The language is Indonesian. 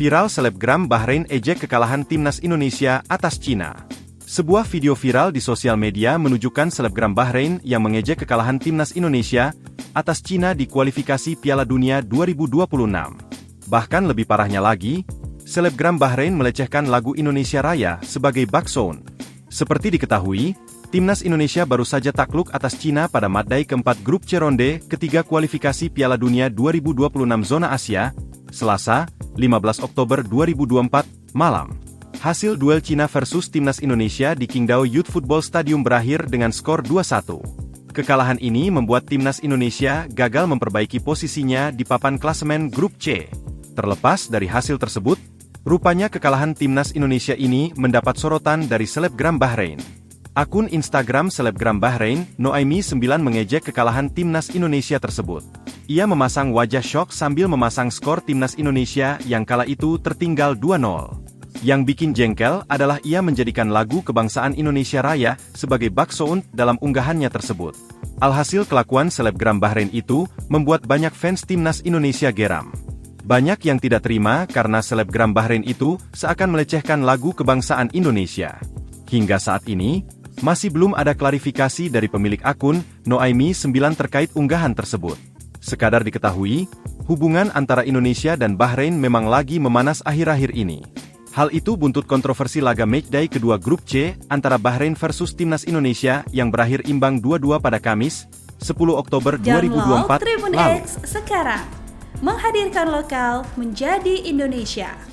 Viral selebgram Bahrain ejek kekalahan timnas Indonesia atas Cina. Sebuah video viral di sosial media menunjukkan selebgram Bahrain yang mengejek kekalahan timnas Indonesia atas Cina di kualifikasi Piala Dunia 2026. Bahkan lebih parahnya lagi, selebgram Bahrain melecehkan lagu Indonesia Raya sebagai backsound. Seperti diketahui, timnas Indonesia baru saja takluk atas Cina pada matchday keempat grup C ronde ketiga kualifikasi Piala Dunia 2026 zona Asia, Selasa, 15 Oktober 2024, malam. Hasil duel Cina versus timnas Indonesia di Qingdao Youth Football Stadium berakhir dengan skor 2-1. Kekalahan ini membuat timnas Indonesia gagal memperbaiki posisinya di papan klasemen grup C. Terlepas dari hasil tersebut, rupanya kekalahan timnas Indonesia ini mendapat sorotan dari selebgram Bahrain. Akun Instagram selebgram Bahrain, Noaimi9 mengejek kekalahan timnas Indonesia tersebut. Ia memasang wajah syok sambil memasang skor timnas Indonesia yang kala itu tertinggal 2-0. Yang bikin jengkel adalah ia menjadikan lagu kebangsaan Indonesia Raya sebagai backsound dalam unggahannya tersebut. Alhasil kelakuan selebgram Bahrain itu membuat banyak fans timnas Indonesia geram. Banyak yang tidak terima karena selebgram Bahrain itu seakan melecehkan lagu kebangsaan Indonesia. Hingga saat ini, masih belum ada klarifikasi dari pemilik akun Noaimi9 terkait unggahan tersebut. Sekadar diketahui, hubungan antara Indonesia dan Bahrain memang lagi memanas akhir-akhir ini. Hal itu buntut kontroversi laga matchday kedua grup C antara Bahrain versus timnas Indonesia yang berakhir imbang 2-2 pada Kamis, 10 Oktober 2024 Download Tribun lalu. X sekarang, menghadirkan lokal menjadi Indonesia.